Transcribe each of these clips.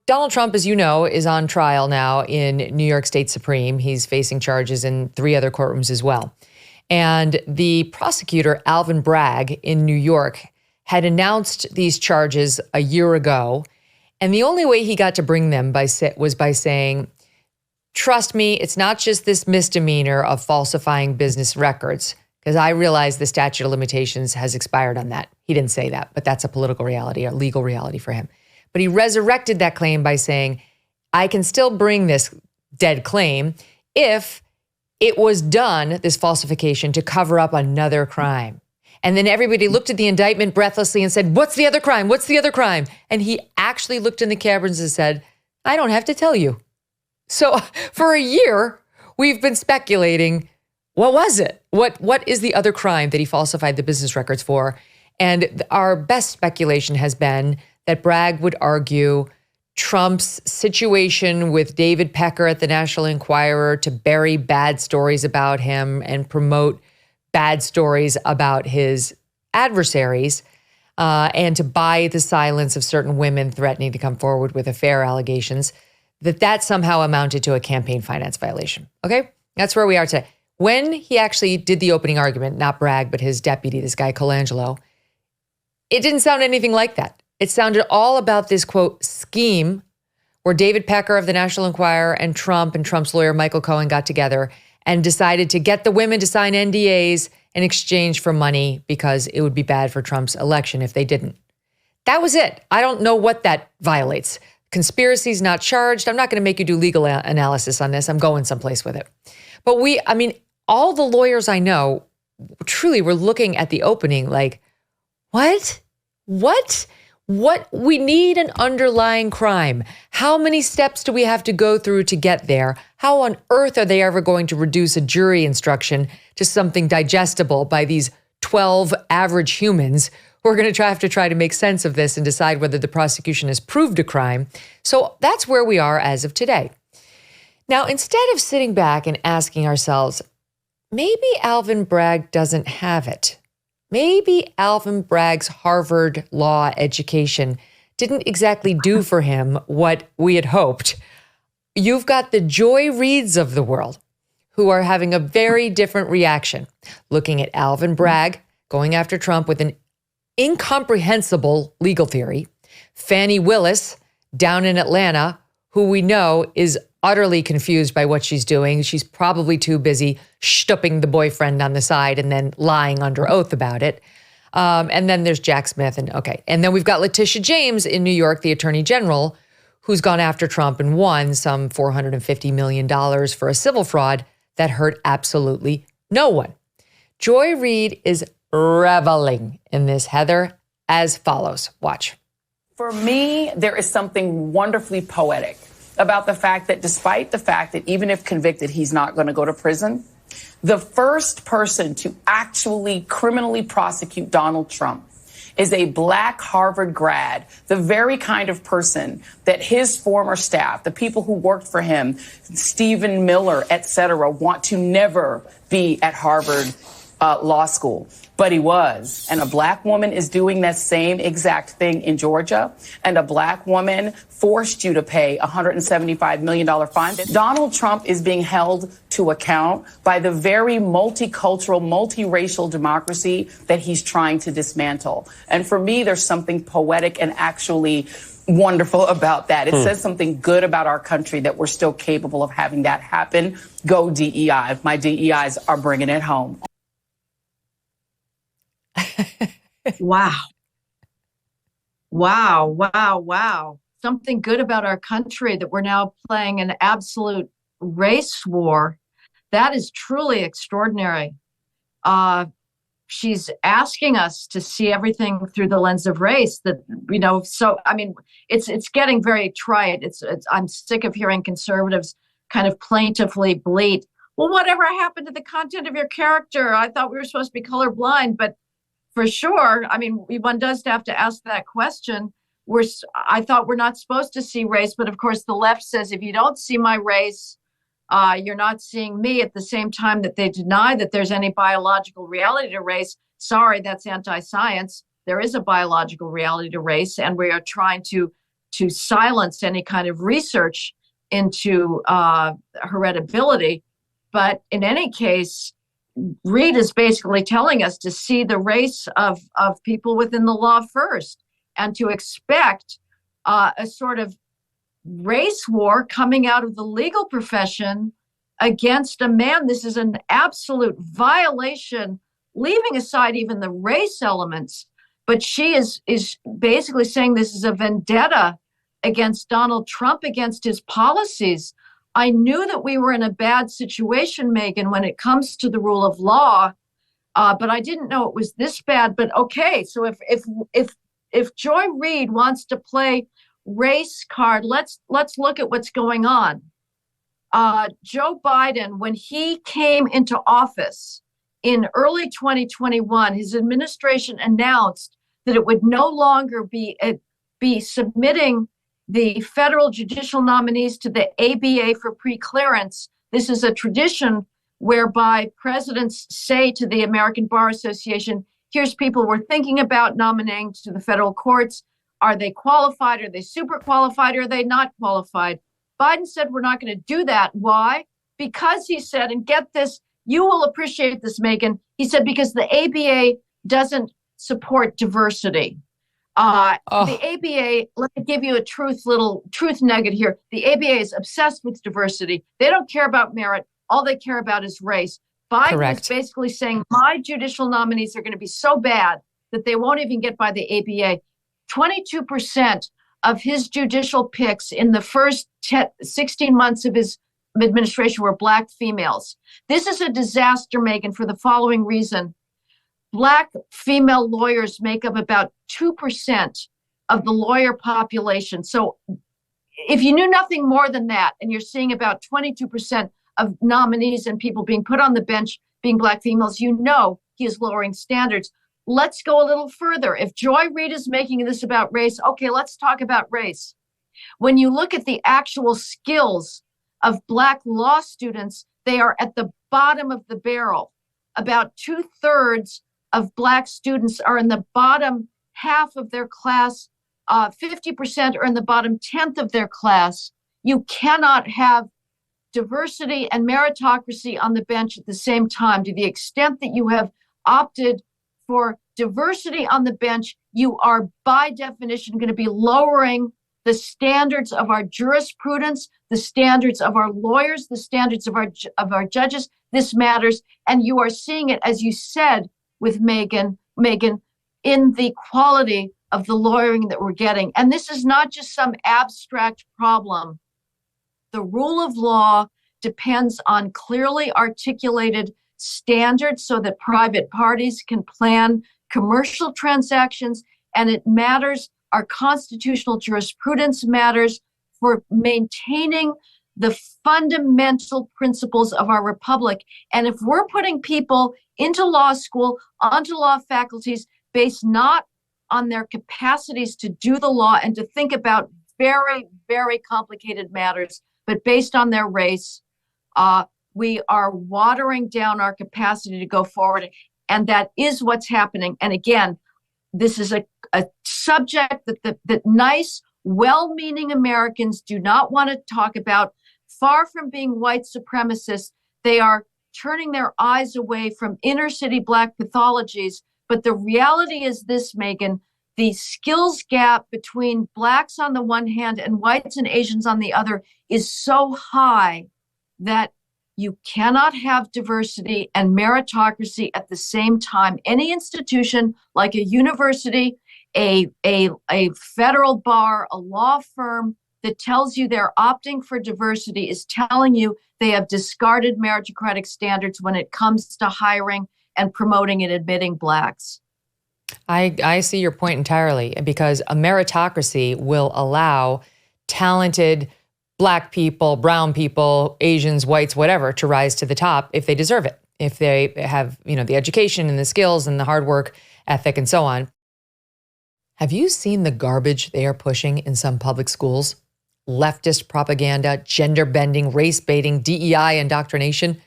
Donald Trump, as you know, is on trial now in New York State Supreme. He's facing charges in 3 other courtrooms as well. And the prosecutor, Alvin Bragg in New York, had announced these charges a year ago. And the only way he got to bring them was by saying, trust me, it's not just this misdemeanor of falsifying business records, because I realize the statute of limitations has expired on that. He didn't say that, but that's a political reality, a legal reality for him. But he resurrected that claim by saying, I can still bring this dead claim if it was done, this falsification, to cover up another crime. And then everybody looked at the indictment breathlessly and said, what's the other crime? What's the other crime? And he actually looked in the cameras and said, I don't have to tell you. So for a year, we've been speculating, what was it? What is the other crime that he falsified the business records for? And our best speculation has been that Bragg would argue Trump's situation with David Pecker at the National Enquirer to bury bad stories about him and promote bad stories about his adversaries, and to buy the silence of certain women threatening to come forward with affair allegations, that somehow amounted to a campaign finance violation. Okay? That's where we are today. When he actually did the opening argument, not Bragg, but his deputy, this guy Colangelo, it didn't sound anything like that. It sounded all about this, quote, scheme where David Pecker of the National Enquirer and Trump's lawyer, Michael Cohen, got together and decided to get the women to sign NDAs in exchange for money because it would be bad for Trump's election if they didn't. That was it. I don't know what that violates. Conspiracy's not charged. I'm not going to make you do legal analysis on this. I'm going someplace with it. But all the lawyers I know truly were looking at the opening like, what? We need an underlying crime. How many steps do we have to go through to get there? How on earth are they ever going to reduce a jury instruction to something digestible by these 12 average humans who are going to have to try to make sense of this and decide whether the prosecution has proved a crime? So that's where we are as of today. Now, instead of sitting back and asking ourselves, maybe Alvin Bragg doesn't have it. Maybe Alvin Bragg's Harvard law education didn't exactly do for him what we had hoped. You've got the Joy Reids of the world who are having a very different reaction, looking at Alvin Bragg going after Trump with an incomprehensible legal theory, Fani Willis down in Atlanta, who we know is utterly confused by what she's doing. She's probably too busy shtupping the boyfriend on the side and then lying under oath about it. And then there's Jack Smith. And then we've got Letitia James in New York, the attorney general, who's gone after Trump and won some $450 million for a civil fraud that hurt absolutely no one. Joy Reid is reveling in this, Heather, as follows. Watch. For me, there is something wonderfully poetic about the fact that despite the fact that even if convicted, he's not going to go to prison, the first person to actually criminally prosecute Donald Trump is a Black Harvard grad, the very kind of person that his former staff, the people who worked for him, Stephen Miller, et cetera, want to never be at Harvard Law School. But he was. And a Black woman is doing that same exact thing in Georgia. And a Black woman forced you to pay a $175 million fine. Donald Trump is being held to account by the very multicultural, multiracial democracy that he's trying to dismantle. And for me, there's something poetic and actually wonderful about that. It says something good about our country that we're still capable of having that happen. Go DEI. My DEIs are bringing it home. Wow. Wow, wow, wow. Something good about our country that we're now playing an absolute race war. That is truly extraordinary. She's asking us to see everything through the lens of race that, so, it's getting very trite. I'm sick of hearing conservatives kind of plaintively bleat, well, whatever happened to the content of your character? I thought we were supposed to be colorblind, but for sure, one does have to ask that question. I thought we're not supposed to see race, but of course the left says if you don't see my race, you're not seeing me, at the same time that they deny that there's any biological reality to race. Sorry, that's anti-science. There is a biological reality to race, and we are trying to to silence any kind of research into heritability. But in any case, Reid is basically telling us to see the race of people within the law first, and to expect a sort of race war coming out of the legal profession against a man. This is an absolute violation, leaving aside even the race elements. But she is basically saying this is a vendetta against Donald Trump, against his policies. I knew that we were in a bad situation, Megyn, when it comes to the rule of law, but I didn't know it was this bad. But okay, so if Joy Reid wants to play race card, let's look at what's going on. Joe Biden, when he came into office in early 2021, his administration announced that it would no longer be submitting the federal judicial nominees to the ABA for pre-clearance. This is a tradition whereby presidents say to the American Bar Association, here's people we're thinking about nominating to the federal courts. Are they qualified? Are they super qualified? Or are they not qualified? Biden said, we're not going to do that. Why? Because he said, and get this, you will appreciate this, Megyn. He said, because the ABA doesn't support diversity. The ABA, let me give you a truth nugget here. The ABA is obsessed with diversity. They don't care about merit. All they care about is race. Biden is basically saying my judicial nominees are going to be so bad that they won't even get by the ABA. 22% of his judicial picks in the first 16 months of his administration were Black females. This is a disaster, Megyn, for the following reason. Black female lawyers make up about 2% of the lawyer population. So if you knew nothing more than that, and you're seeing about 22% of nominees and people being put on the bench being Black females, you know he is lowering standards. Let's go a little further. If Joy Reid is making this about race, okay, let's talk about race. When you look at the actual skills of Black law students, they are at the bottom of the barrel. About 2/3 of Black students are in the bottom half of their class. 50% are in the bottom 10th of their class. You cannot have diversity and meritocracy on the bench at the same time. To the extent that you have opted for diversity on the bench, you are by definition going to be lowering the standards of our jurisprudence, the standards of our lawyers, the standards of our judges. This matters. And you are seeing it, as you said, with Megyn, in the quality of the lawyering that we're getting. And this is not just some abstract problem. The rule of law depends on clearly articulated standards so that private parties can plan commercial transactions, and it matters. Our constitutional jurisprudence matters for maintaining the fundamental principles of our republic. And if we're putting people into law school, onto law faculties, based not on their capacities to do the law and to think about very, very complicated matters, but based on their race, we are watering down our capacity to go forward. And that is what's happening. And again, this is a subject that nice, well-meaning Americans do not want to talk about. Far from being white supremacists, they are turning their eyes away from inner city Black pathologies. But the reality is this, Megyn, the skills gap between Blacks on the one hand and whites and Asians on the other is so high that you cannot have diversity and meritocracy at the same time. Any institution like a university, a federal bar, a law firm that tells you they're opting for diversity is telling you they have discarded meritocratic standards when it comes to hiring and promoting and admitting Blacks. I see your point entirely, because a meritocracy will allow talented Black people, brown people, Asians, whites, whatever, to rise to the top if they deserve it, if they have, the education and the skills and the hard work ethic and so on. Have you seen the garbage they are pushing in some public schools? Leftist propaganda, gender bending, race baiting, DEI indoctrination.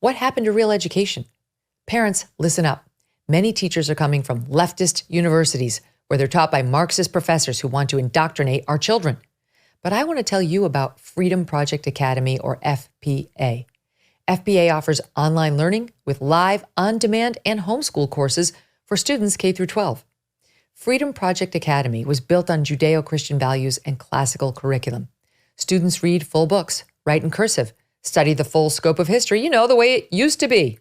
What happened to real education? Parents, listen up. Many teachers are coming from leftist universities where they're taught by Marxist professors who want to indoctrinate our children. But I want to tell you about Freedom Project Academy, or FPA. FPA offers online learning with live, on-demand, and homeschool courses for students K through 12. Freedom Project Academy was built on Judeo-Christian values and classical curriculum. Students read full books, write in cursive, study the full scope of history, the way it used to be.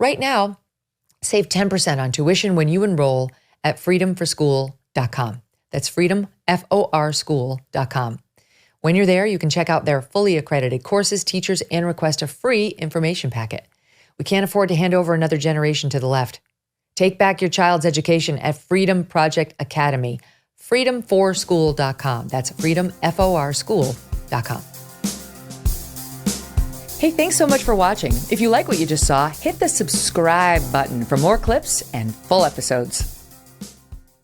Right now, save 10% on tuition when you enroll at freedomforschool.com. That's freedomforschool.com. When you're there, you can check out their fully accredited courses, teachers, and request a free information packet. We can't afford to hand over another generation to the left. Take back your child's education at Freedom Project Academy, freedomforschool.com. That's freedomforschool.com. Hey, thanks so much for watching. If you like what you just saw, hit the subscribe button for more clips and full episodes.